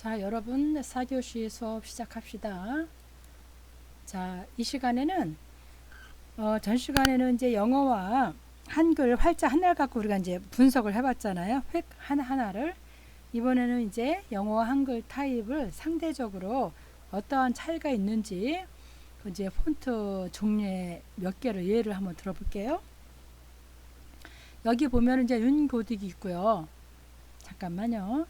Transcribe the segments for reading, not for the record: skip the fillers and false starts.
자, 여러분 4교시 수업 시작합시다. 자, 이 시간에는 전 시간에는 이제 영어와 한글 활자 하나를 갖고 우리가 이제 분석을 해봤잖아요. 획 하나하나를. 이번에는 이제 영어와 한글 타입을 상대적으로 어떠한 차이가 있는지 이제 폰트 종류의 몇 개를 예를 한번 들어볼게요. 여기 보면 이제 윤고딕이 있고요. 잠깐만요.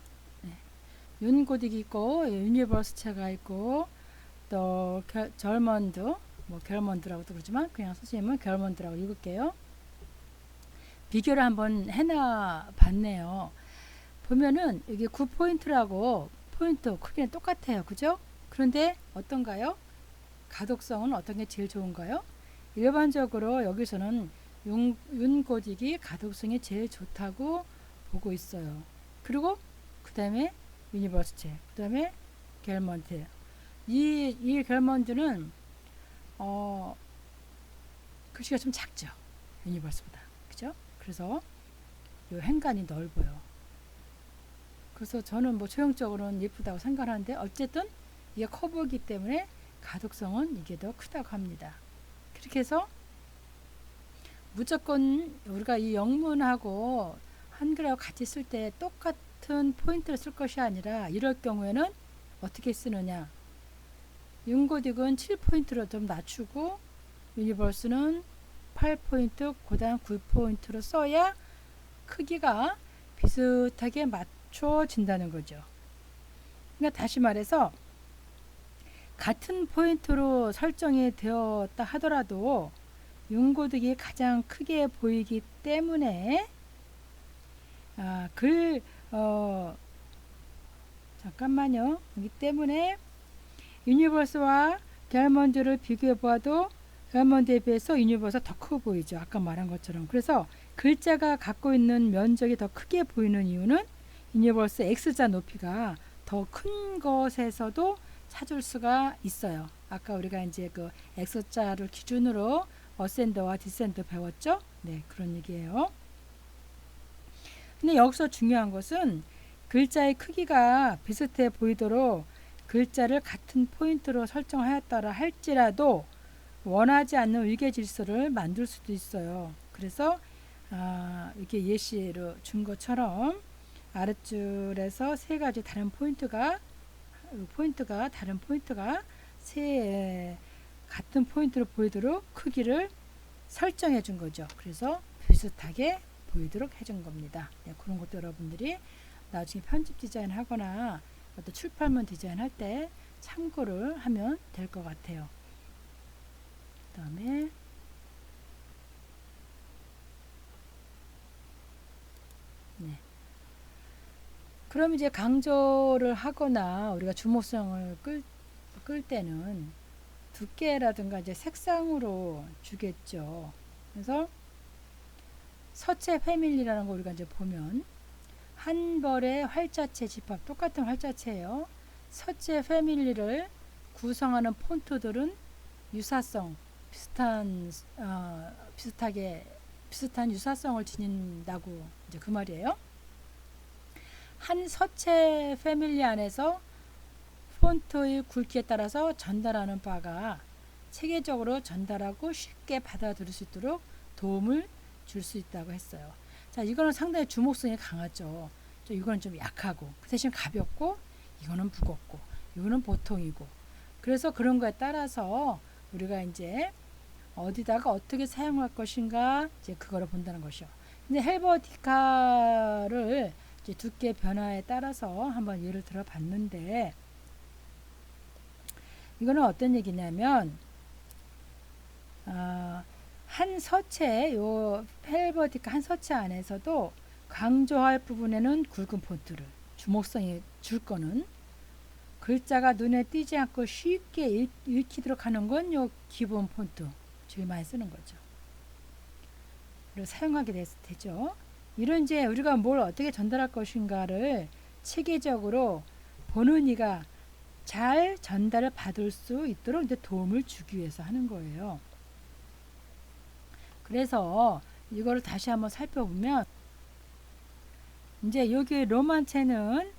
윤고딕이 있고 유니버스체가 있고 또 절먼드, 결먼드라고도 그러지만 그냥 선생님은 결먼드라고 읽을게요. 비교를 한번 해놔 봤네요. 보면은 이게 9포인트라고 포인트 크기는 똑같아요. 그죠? 그런데 어떤가요? 가독성은 어떤 게 제일 좋은가요? 일반적으로 여기서는 윤고딕이 가독성이 제일 좋다고 보고 있어요. 그리고 그 다음에 유니버스체, 그 다음에 결먼드. 이 결먼드는 글씨가 좀 작죠. 유니버스보다. 그죠? 그래서 이 행간이 넓어요. 그래서 저는 뭐 소형적으로는 예쁘다고 생각하는데 어쨌든 이게 커브이기 때문에 가독성은 이게 더 크다고 합니다. 그렇게 해서 무조건 우리가 이 영문하고 한글하고 같이 쓸 때 똑같은 포인트를 쓸 것이 아니라 이럴 경우에는 어떻게 쓰느냐. 윤고딕은 7포인트로 좀 낮추고 유니버스는 8포인트, 그 다음 9포인트로 써야 크기가 비슷하게 맞춰진다는 거죠. 그러니까 다시 말해서 같은 포인트로 설정이 되었다 하더라도 윤고딕이 가장 크게 보이기 때문에 잠깐만요. 이기 때문에 유니버스와 결먼드를 비교해 보아도 결먼드에 비해서 유니버스가 더 커 보이죠. 아까 말한 것처럼. 그래서 글자가 갖고 있는 면적이 더 크게 보이는 이유는 유니버스 X자 높이가 더 큰 것에서도 찾을 수가 있어요. 아까 우리가 이제 그 X자를 기준으로 어센더와 디센더 배웠죠? 네, 그런 얘기예요. 근데 여기서 중요한 것은 글자의 크기가 비슷해 보이도록 글자를 같은 포인트로 설정하였다라 할지라도 원하지 않는 위계 질서를 만들 수도 있어요. 그래서 이렇게 예시로 준 것처럼 아랫줄에서 세 가지 다른 포인트가 다른 포인트가 같은 포인트로 보이도록 크기를 설정해 준 거죠. 그래서 비슷하게 보이도록 해준 겁니다. 네, 그런 것도 여러분들이 나중에 편집 디자인 하거나 또 출판문 디자인 할 때 참고를 하면 될 것 같아요. 그 다음에 그럼 이제 강조를 하거나 우리가 주목성을 끌 때는 두께라든가 이제 색상으로 주겠죠. 그래서 서체 패밀리라는 거 우리가 이제 보면 한 벌의 활자체 집합, 똑같은 활자체예요. 서체 패밀리를 구성하는 폰트들은 유사성, 비슷한 유사성을 지닌다고 이제 그 말이에요. 한 서체 패밀리 안에서 폰트의 굵기에 따라서 전달하는 바가 체계적으로 전달하고 쉽게 받아들일 수 있도록 도움을 줄 수 있다고 했어요. 자, 이거는 상당히 주목성이 강하죠. 이거는 좀 약하고 그 대신 가볍고 이거는 무겁고 이거는 보통이고 그래서 그런 거에 따라서 우리가 이제 어디다가 어떻게 사용할 것인가 이제 그거를 본다는 것이요. 근데 헬버티카를 이제 두께 변화에 따라서 한번 예를 들어 봤는데 이거는 어떤 얘기냐면 한 서체 요 헬버티카 한 서체 안에서도 강조할 부분에는 굵은 폰트를 주목성이 줄 거는 글자가 눈에 띄지 않고 쉽게 읽히도록 하는 건 요 기본 폰트 제일 많이 쓰는 거죠. 그리고 사용하게 되죠. 이런 이제 우리가 뭘 어떻게 전달할 것인가를 체계적으로 보는 이가 잘 전달을 받을 수 있도록 이제 도움을 주기 위해서 하는 거예요. 그래서 이거를 다시 한번 살펴보면 이제 여기 로만체는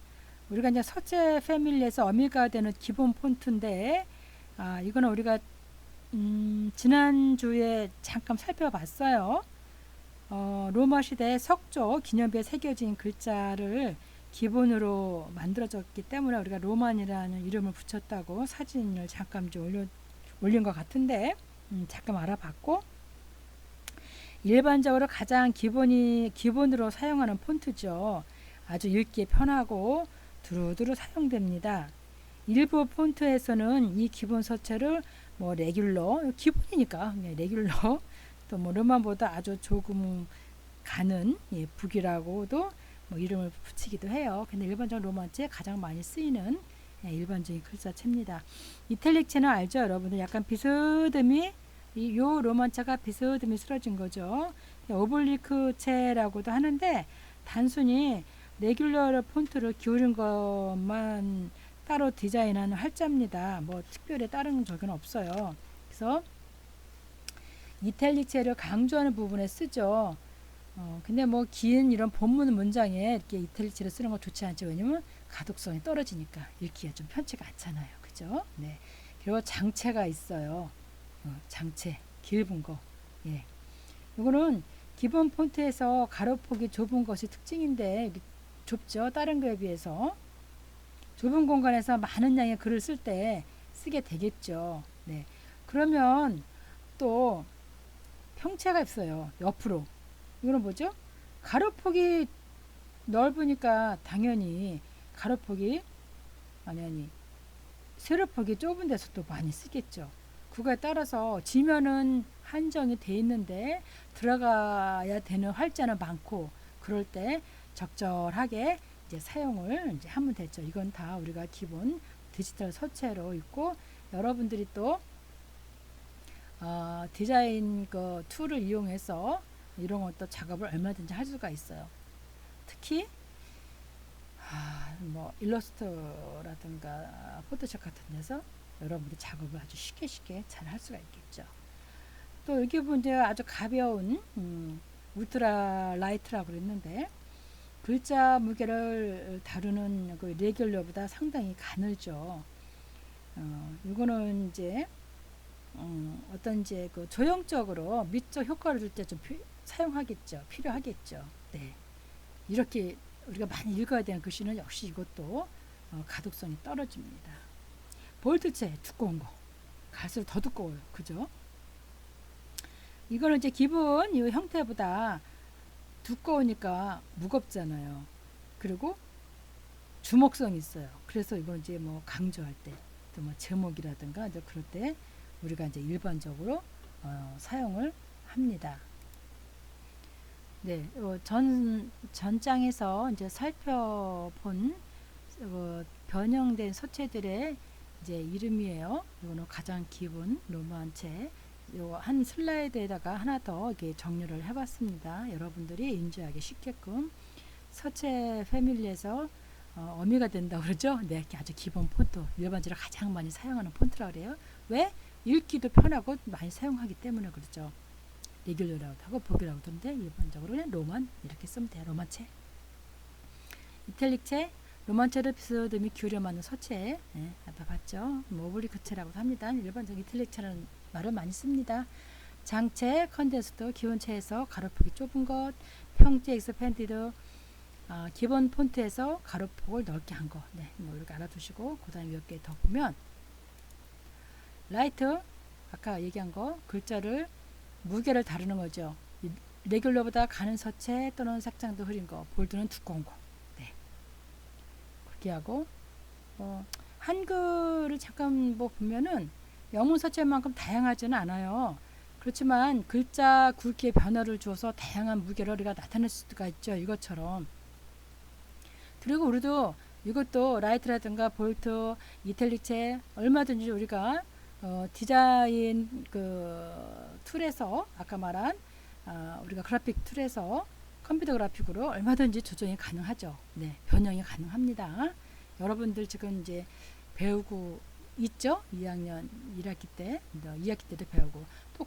우리가 이제 서체 패밀리에서 어미가 되는 기본 폰트인데, 이거는 우리가 지난주에 잠깐 살펴봤어요. 로마 시대 석조 기념비에 새겨진 글자를 기본으로 만들어졌기 때문에 우리가 로만이라는 이름을 붙였다고 사진을 잠깐 좀 올린 것 같은데, 잠깐 알아봤고, 일반적으로 가장 기본으로 사용하는 폰트죠. 아주 읽기에 편하고 두루두루 사용됩니다. 일부 폰트에서는 이 기본 서체를 뭐 레귤러, 기본이니까 레귤러, 또 뭐 로만보다 아주 조금 가는 북이라고도 뭐 이름을 붙이기도 해요. 근데 일반적으로 로만체에 가장 많이 쓰이는 일반적인 글자체입니다. 이탈릭체는 알죠, 여러분들? 약간 비스듬히 요 로만체가 비스듬히 쓰러진 거죠. 오블리크체라고도 하는데 단순히 레귤러 폰트를 기울인 것만 따로 디자인한 활자입니다. 뭐 특별히 다른 적은 없어요. 그래서 이탈릭체를 강조하는 부분에 쓰죠. 근데 뭐 긴 이런 본문 문장에 이렇게 이탈릭체를 쓰는 거 좋지 않죠. 왜냐면 가독성이 떨어지니까 읽기가 좀 편치가 않잖아요. 그죠? 네. 그리고 장체가 있어요. 장체 길은 거. 예. 이거는 기본 폰트에서 가로폭이 좁은 것이 특징인데 좁죠. 다른 거에 비해서. 좁은 공간에서 많은 양의 글을 쓸 때 쓰게 되겠죠. 네. 그러면 또 평체가 있어요. 옆으로. 이거는 뭐죠? 가로폭이 넓으니까 당연히 세로폭이 좁은 데서 또 많이 쓰겠죠. 그거에 따라서 지면은 한정이 돼 있는데 들어가야 되는 활자는 많고, 그럴 때 적절하게 이제 사용을 이제 하면 되죠. 이건 다 우리가 기본 디지털 서체로 있고, 여러분들이 또 디자인 그 툴을 이용해서 이런 것도 작업을 얼마든지 할 수가 있어요. 특히 뭐 일러스트라든가 포토샵 같은 데서 여러분들이 작업을 아주 쉽게 잘 할 수가 있겠죠. 또 여기 보면 이제 아주 가벼운 울트라 라이트라고 그랬는데, 글자 무게를 다루는 그 레귤러보다 상당히 가늘죠. 이거는 이제 어떤 이제 그 조형적으로 미적 효과를 줄 때 좀 사용하겠죠. 필요하겠죠. 네. 이렇게 우리가 많이 읽어야 되는 글씨는 역시 이것도 가독성이 떨어집니다. 볼트체 두꺼운 거. 갈수록 더 두꺼워요. 그죠? 이거는 이제 기본 이 형태보다 두꺼우니까 무겁잖아요. 그리고 주목성이 있어요. 그래서 이건 이제 뭐 강조할 때, 또 뭐 제목이라든가 이제 그럴 때 우리가 이제 일반적으로 사용을 합니다. 네, 전장에서 이제 살펴본 변형된 서체들의 이제 이름이에요. 이거는 가장 기본 로마안체. 요 한 슬라이드에다가 하나 더 이렇게 정리를 해봤습니다. 여러분들이 인지하기 쉽게끔. 서체 패밀리에서 어미가 된다고 그러죠. 네, 아주 기본 폰트, 일반적으로 가장 많이 사용하는 폰트라고 그래요. 왜? 읽기도 편하고 많이 사용하기 때문에 그렇죠. 레귤러라고도 하고 복이라고 하던데 일반적으로는 로만 이렇게 쓰면 돼요. 로만체. 이탈릭체, 로만체를 비스듬히 기울여 만든 서체. 네, 아까 봤죠. 오블리크체라고 합니다. 일반적인 이탈릭체라는 말을 많이 씁니다. 장체, 컨덴스도 기본체에서 가로폭이 좁은 것, 평체, 익스펜디드, 기본 폰트에서 가로폭을 넓게 한 거. 네, 뭐 이렇게 알아두시고 그 다음에 몇 개 더 보면 라이트, 아까 얘기한 거 글자를 무게를 다루는 거죠. 레귤러보다 가는 서체 또는 색장도 흐린 거, 볼드는 두꺼운 거. 네, 그렇게 하고 한글을 잠깐 뭐 보면은 영문 서체만큼 다양하지는 않아요. 그렇지만 글자 굵기에 변화를 줘서 다양한 무게를 우리가 나타낼 수가 있죠. 이것처럼. 그리고 우리도 이것도 라이트라든가 볼트, 이탈릭체 얼마든지 우리가 디자인 그 툴에서 아까 말한 우리가 그래픽 툴에서 컴퓨터 그래픽으로 얼마든지 조정이 가능하죠. 네, 변형이 가능합니다. 여러분들 지금 이제 배우고 있죠? 2학년 1학기 때, 2학기 때도 배우고 또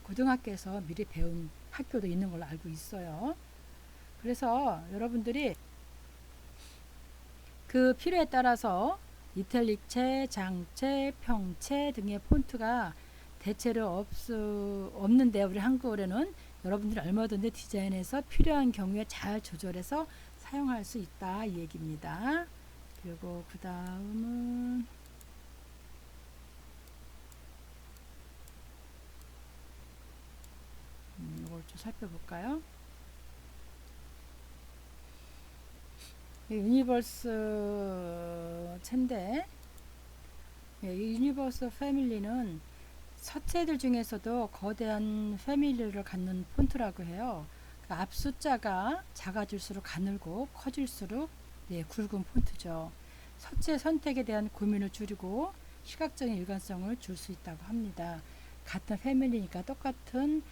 고등학교에서 미리 배운 학교도 있는 걸로 알고 있어요. 그래서 여러분들이 그 필요에 따라서 이탈릭체, 장체, 평체 등의 폰트가 대체로 없는데 우리 한국어에는 여러분들이 얼마든지 디자인해서 필요한 경우에 잘 조절해서 사용할 수 있다 이 얘기입니다. 그리고 그 다음은 이걸 좀 살펴볼까요? 유니버스 챈데 이 유니버스 패밀리는 서체들 중에서도 거대한 패밀리를 갖는 폰트라고 해요. 그러니까 앞 숫자가 작아질수록 가늘고 커질수록 굵은 폰트죠. 서체 선택에 대한 고민을 줄이고 시각적인 일관성을 줄 수 있다고 합니다. 같은 패밀리니까 똑같은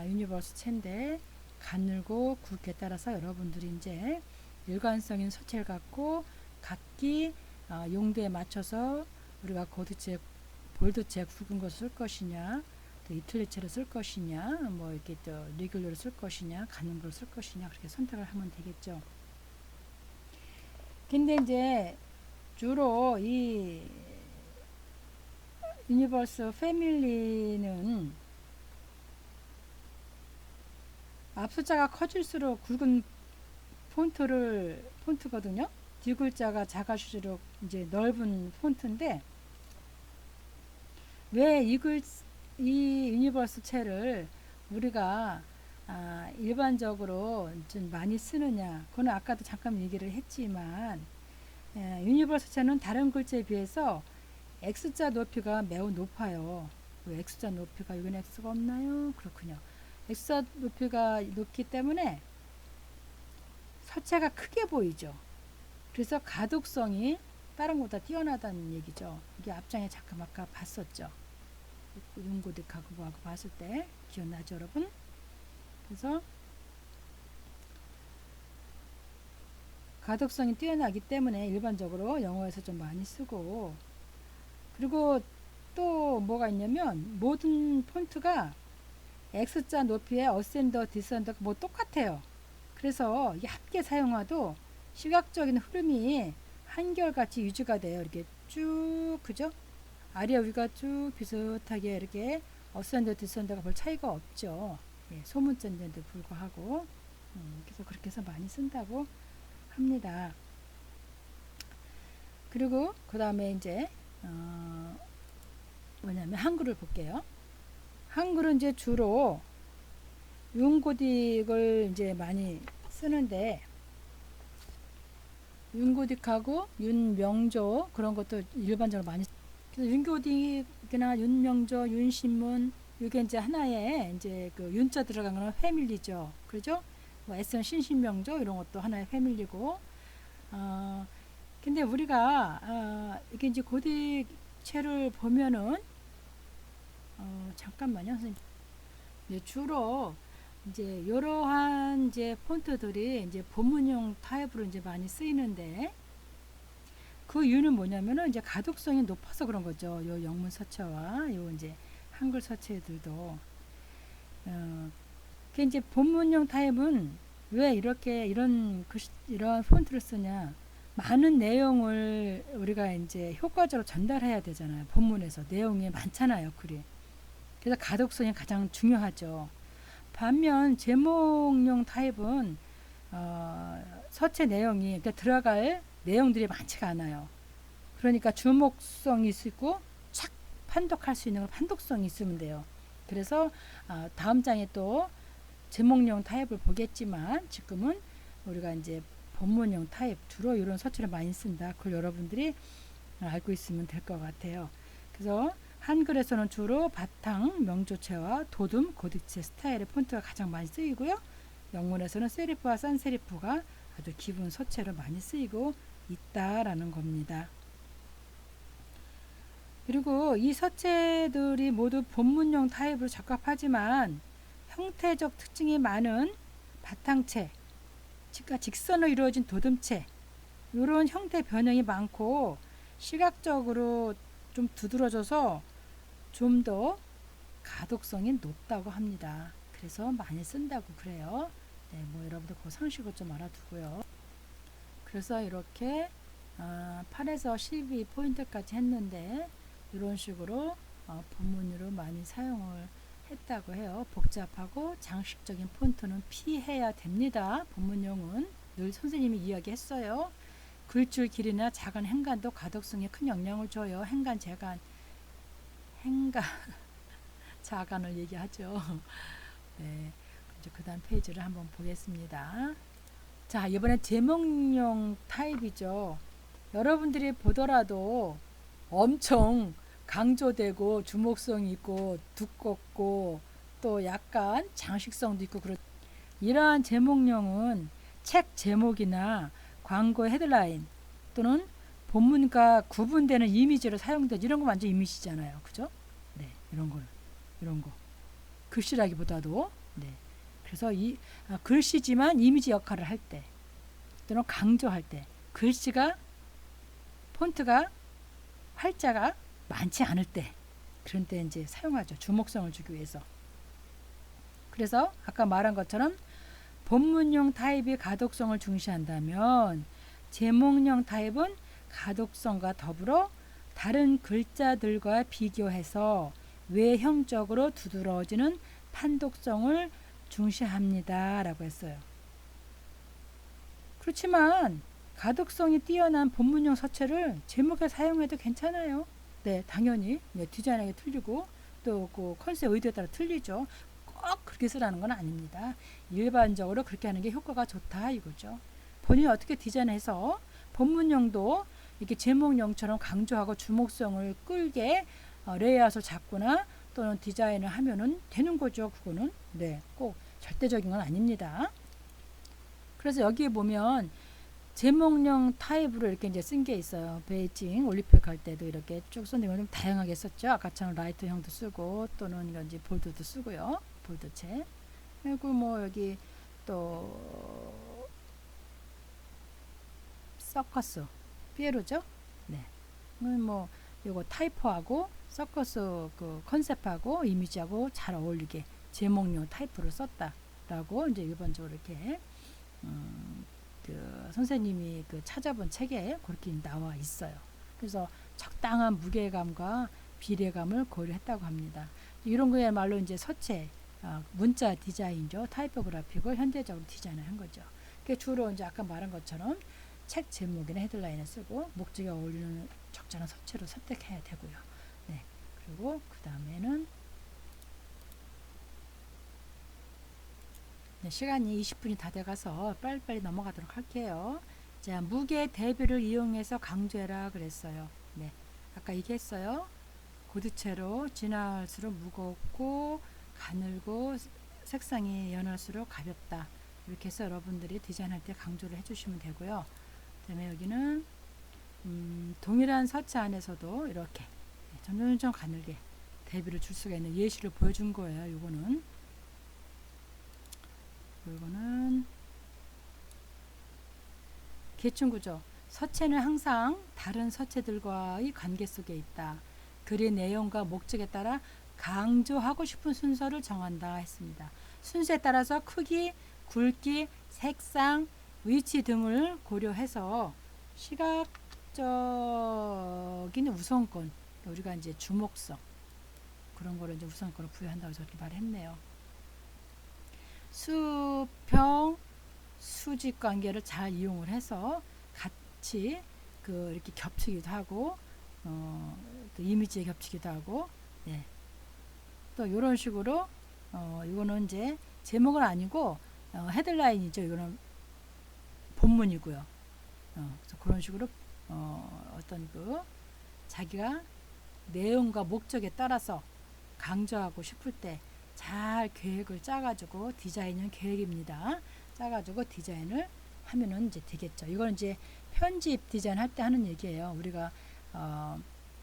유니버스 챈데 가늘고 굵게 따라서 여러분들이 이제 일관성인 서체를 갖고 각기 용도에 맞춰서 우리가 고드체, 볼드체 굵은 것을 쓸 것이냐, 또 이틀리체를 쓸 것이냐, 뭐 이렇게 또 리귤러를 쓸 것이냐, 가는 걸 쓸 것이냐 그렇게 선택을 하면 되겠죠. 근데 이제 주로 이 유니버스 패밀리는 앞 숫자가 커질수록 굵은 폰트거든요. 뒷글자가 작아질수록 이제 넓은 폰트인데 왜 이 유니버스 체를 우리가 일반적으로 좀 많이 쓰느냐? 그건 아까도 잠깐 얘기를 했지만 유니버스 체는 다른 글자에 비해서 X자 높이가 매우 높아요. X자 높이가 여기는 X가 없나요? 그렇군요. X자 높이가 높기 때문에 서체가 크게 보이죠. 그래서 가독성이 다른 것보다 뛰어나다는 얘기죠. 이게 앞장에 잠깐 아까 봤었죠. 윤고딕하고 봤을 때 기억나죠, 여러분? 그래서 가독성이 뛰어나기 때문에 일반적으로 영어에서 좀 많이 쓰고, 그리고 또 뭐가 있냐면 모든 폰트가 X자 높이의 어센더, 디센더가 뭐 똑같아요. 그래서 이게 함께 사용해도 시각적인 흐름이 한결같이 유지가 돼요. 이렇게 쭉, 그죠? 아래와 위가 쭉 비슷하게 이렇게 어센더, 디센더가 별 차이가 없죠. 소문자인데도 불구하고. 그래서 그렇게 해서 많이 쓴다고 합니다. 그리고 그 다음에 이제 뭐냐면 한글을 볼게요. 한글은 이제 주로 윤고딕을 이제 많이 쓰는데 윤고딕하고 윤명조 그런 것도 일반적으로 많이. 그래서 윤고딕이나 윤명조, 윤신문 이게 이제 하나의 이제 그 윤자 들어간 거는 패밀리죠. 그죠? 뭐 S는 신신명조 이런 것도 하나의 패밀리고. 근데 우리가 이게 이제 고딕체를 보면은 잠깐만요, 선생님. 주로 이제 이러한 이제 폰트들이 이제 본문용 타입으로 이제 많이 쓰이는데 그 이유는 뭐냐면은 이제 가독성이 높아서 그런 거죠. 요 영문 서체와 요 이제 한글 서체들도. 그 이제 본문용 타입은 왜 이렇게 이런 폰트를 쓰냐? 많은 내용을 우리가 이제 효과적으로 전달해야 되잖아요. 본문에서 내용이 많잖아요, 글이. 그래서 가독성이 가장 중요하죠. 반면 제목용 타입은 서체 내용이 그러니까 들어갈 내용들이 많지가 않아요. 그러니까 주목성이 있고 착 판독할 수 있는 걸 판독성이 있으면 돼요. 그래서 다음 장에 또 제목용 타입을 보겠지만 지금은 우리가 이제 본문용 타입 주로 이런 서체를 많이 쓴다. 그걸 여러분들이 알고 있으면 될 것 같아요. 그래서 한글에서는 주로 바탕, 명조체와 도둠, 고딕체 스타일의 폰트가 가장 많이 쓰이고요. 영문에서는 세리프와 산세리프가 아주 기본 서체로 많이 쓰이고 있다라는 겁니다. 그리고 이 서체들이 모두 본문용 타입으로 적합하지만 형태적 특징이 많은 바탕체, 그러니까 직선으로 이루어진 도둠체 이런 형태 변형이 많고 시각적으로 좀 두드러져서 좀 더 가독성이 높다고 합니다. 그래서 많이 쓴다고 그래요. 네, 뭐 여러분들 그 상식을 좀 알아두고요. 그래서 이렇게 8에서 12포인트까지 했는데 이런 식으로 본문으로 많이 사용을 했다고 해요. 복잡하고 장식적인 폰트는 피해야 됩니다. 본문용은 늘 선생님이 이야기했어요. 글줄 길이나 작은 행간도 가독성에 큰 영향을 줘요. 행간, 재간, 행간, 자간을 얘기하죠. 네, 이제 그 다음 페이지를 한번 보겠습니다. 자, 이번엔 제목용 타입이죠. 여러분들이 보더라도 엄청 강조되고 주목성이 있고 두껍고 또 약간 장식성도 있고 이러한 제목용은 책 제목이나 광고 헤드라인 또는 본문과 구분되는 이미지로 사용되죠. 이런 거 완전 이미지잖아요. 그죠? 네, 이런 거. 글씨라기보다도 네. 그래서 글씨지만 이미지 역할을 할 때 또는 강조할 때 글씨가 폰트가 활자가 많지 않을 때 그런 때 이제 사용하죠. 주목성을 주기 위해서. 그래서 아까 말한 것처럼 본문용 타입이 가독성을 중시한다면 제목용 타입은 가독성과 더불어 다른 글자들과 비교해서 외형적으로 두드러지는 판독성을 중시합니다. 라고 했어요. 그렇지만 가독성이 뛰어난 본문용 서체를 제목에 사용해도 괜찮아요. 네, 당연히 디자인하게 틀리고 또 그 컨셉 의도에 따라 틀리죠. 꼭 그렇게 쓰라는 건 아닙니다. 일반적으로 그렇게 하는 게 효과가 좋다 이거죠. 본인이 어떻게 디자인해서 본문용도 이렇게 제목용처럼 강조하고 주목성을 끌게 레이아웃을 잡거나 또는 디자인을 하면은 되는 거죠. 그거는 네, 꼭 절대적인 건 아닙니다. 그래서 여기에 보면 제목용 타입으로 이렇게 이제 쓴 게 있어요. 베이징 올림픽 할 때도 이렇게 쭉 썼는데 좀 다양하게 썼죠. 아까처럼 라이트형도 쓰고 또는 이제 볼드도 쓰고요. 볼드체. 그리고 뭐 여기 또 서커스 피에로죠. 네. 뭐 요거 타이포하고 서커스 그 컨셉하고 이미지하고 잘 어울리게 제목용 타이프를 썼다라고 이제 일반적으로 이렇게 그 선생님이 그 찾아본 책에 그렇게 나와 있어요. 그래서 적당한 무게감과 비례감을 고려했다고 합니다. 이런 거야말로 이제 서체, 문자 디자인이죠. 타이포그래픽을 현대적으로 디자인을 한 거죠. 그게 주로 이제 아까 말한 것처럼 책 제목이나 헤드라인을 쓰고 목적에 어울리는 적절한 서체로 선택해야 되고요. 네. 그리고 그 다음에는 네, 시간이 20분이 다 돼가서 빨리빨리 넘어가도록 할게요. 자, 무게 대비를 이용해서 강조해라 그랬어요. 네, 아까 얘기했어요. 고두체로 진할수록 무겁고 가늘고 색상이 연할수록 가볍다. 이렇게 해서 여러분들이 디자인할 때 강조를 해주시면 되고요. 그 다음에 여기는 동일한 서체 안에서도 이렇게 점점 가늘게 대비를 줄 수가 있는 예시를 보여준 거예요. 이거는 계층구조. 서체는 항상 다른 서체들과의 관계 속에 있다. 글의 내용과 목적에 따라 강조하고 싶은 순서를 정한다 했습니다. 순서에 따라서 크기, 굵기, 색상, 위치 등을 고려해서 시각적인 우선권, 우리가 이제 주목성 그런 거를 이제 우선권을 부여한다고 저렇게 말했네요. 수평, 수직 관계를 잘 이용을 해서 같이 이렇게 겹치기도 하고, 또 이미지에 겹치기도 하고, 네. 또 이런 식으로, 이거는 이제 제목은 아니고, 헤드라인이죠. 이거는 본문이고요. 그래서 그런 식으로, 어떤 자기가 내용과 목적에 따라서 강조하고 싶을 때 잘 계획을 짜가지고 디자인은 계획입니다. 짜가지고 디자인을 하면은 이제 되겠죠. 이거는 이제 편집 디자인 할 때 하는 얘기예요. 우리가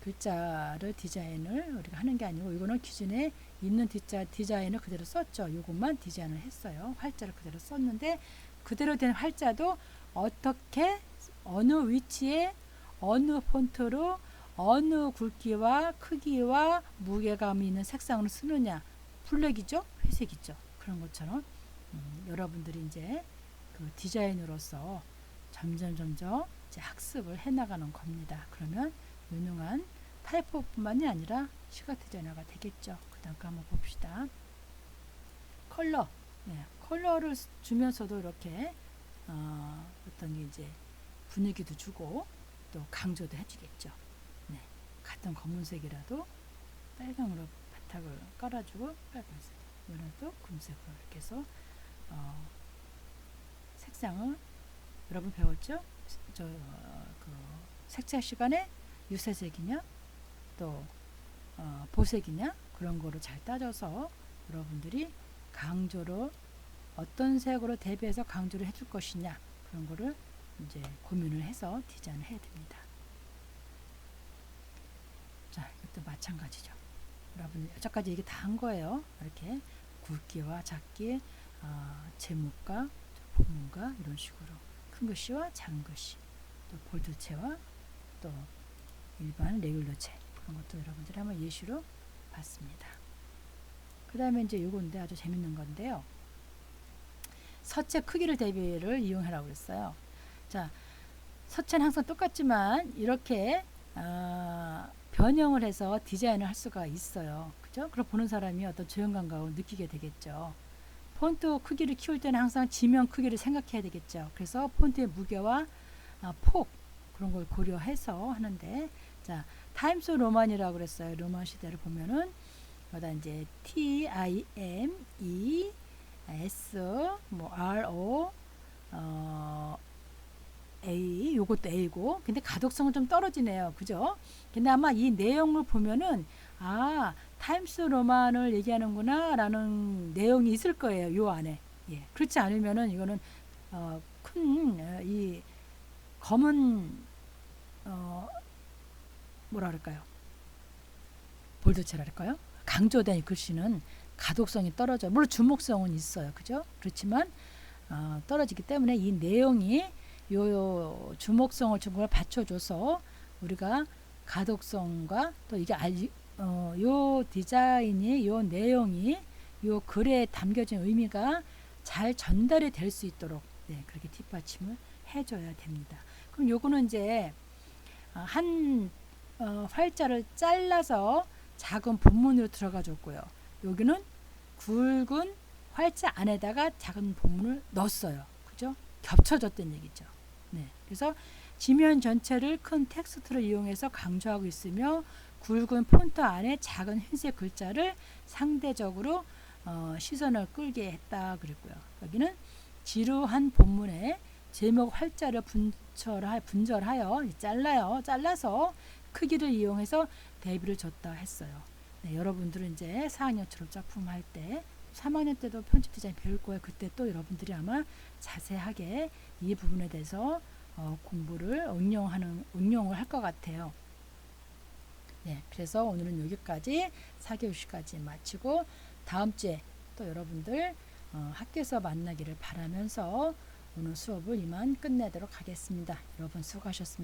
글자를 디자인을 우리가 하는 게 아니고 이거는 기존에 있는 디자인을 그대로 썼죠. 이것만 디자인을 했어요. 활자를 그대로 썼는데 그대로 된 활자도 어떻게 어느 위치에 어느 폰트로 어느 굵기와 크기와 무게감이 있는 색상으로 쓰느냐. 블랙이죠? 회색이죠? 그런 것처럼 여러분들이 이제 그 디자인으로서 점점 이제 학습을 해나가는 겁니다. 그러면 유능한 타이포뿐만이 아니라 시각 디자이너가 되겠죠. 그 다음 거 한번 봅시다. 컬러. 네, 컬러를 주면서도 이렇게 어떤 게 이제 분위기도 주고 또 강조도 해주겠죠. 네, 같은 검은색이라도 빨강으로 바닥을 깔아주고 빨간색, 이거는 또 금색으로 이렇게 해서 색상을 여러분 배웠죠? 그 색채 시간에 유세색이냐 또 보색이냐 그런 거를 잘 따져서 여러분들이 강조로 어떤 색으로 대비해서 강조를 해줄 것이냐 그런 거를 이제 고민을 해서 디자인을 해야 됩니다. 자, 이것도 마찬가지죠. 여러분 여기까지 이게 다 한 거예요. 이렇게 굵기와 작기, 제목과 본문과 이런 식으로 큰 글씨와 작은 글씨, 또 볼드체와 또 일반 레귤러체 그런 것도 여러분들이 한번 예시로 봤습니다. 그 다음에 이제 요건데 아주 재밌는 건데요. 서체 크기를 대비를 이용하라고 그랬어요. 자, 서체는 항상 똑같지만 이렇게 변형을 해서 디자인을 할 수가 있어요. 그죠? 그럼 보는 사람이 어떤 조형 감각을 느끼게 되겠죠. 폰트 크기를 키울 때는 항상 지면 크기를 생각해야 되겠죠. 그래서 폰트의 무게와 폭 그런 걸 고려해서 하는데, 자, 타임스 로만이라고 그랬어요. 로만 시대를 보면은 여기다 이제 TIME S 뭐 RO A 요것도 A고, 근데 가독성은 좀 떨어지네요. 그죠? 근데 아마 이 내용을 보면은 타임스 로만을 얘기하는구나 라는 내용이 있을 거예요. 요 안에. 예. 그렇지 않으면은 이거는 큰 이 검은 뭐라 그럴까요? 볼드체라 할까요? 강조된 글씨는 가독성이 떨어져. 물론 주목성은 있어요. 그죠? 그렇지만 떨어지기 때문에 이 내용이 요 주목성을 좀 받쳐줘서 우리가 가독성과 또 이게 요 디자인이 요 내용이 요 글에 담겨진 의미가 잘 전달이 될 수 있도록 그렇게 뒷받침을 해줘야 됩니다. 그럼 요거는 이제 한 활자를 잘라서 작은 본문으로 들어가 줬고요. 여기는 굵은 활자 안에다가 작은 본문을 넣었어요. 그죠? 겹쳐졌던 얘기죠. 네. 그래서 지면 전체를 큰 텍스트를 이용해서 강조하고 있으며 굵은 폰트 안에 작은 흰색 글자를 상대적으로 시선을 끌게 했다 그랬고요. 여기는 지루한 본문에 제목 활자를 분절하여 잘라서 크기를 이용해서 대비를 줬다 했어요. 네, 여러분들은 이제 4학년 졸업 작품 할 때 3학년 때도 편집 디자인 배울 거예요. 그때 또 여러분들이 아마 자세하게 이 부분에 대해서 공부를 응용을 할 것 같아요. 네, 그래서 오늘은 여기까지 4교시까지 마치고 다음 주에 또 여러분들 학교에서 만나기를 바라면서 오늘 수업을 이만 끝내도록 하겠습니다. 여러분 수고하셨습니다.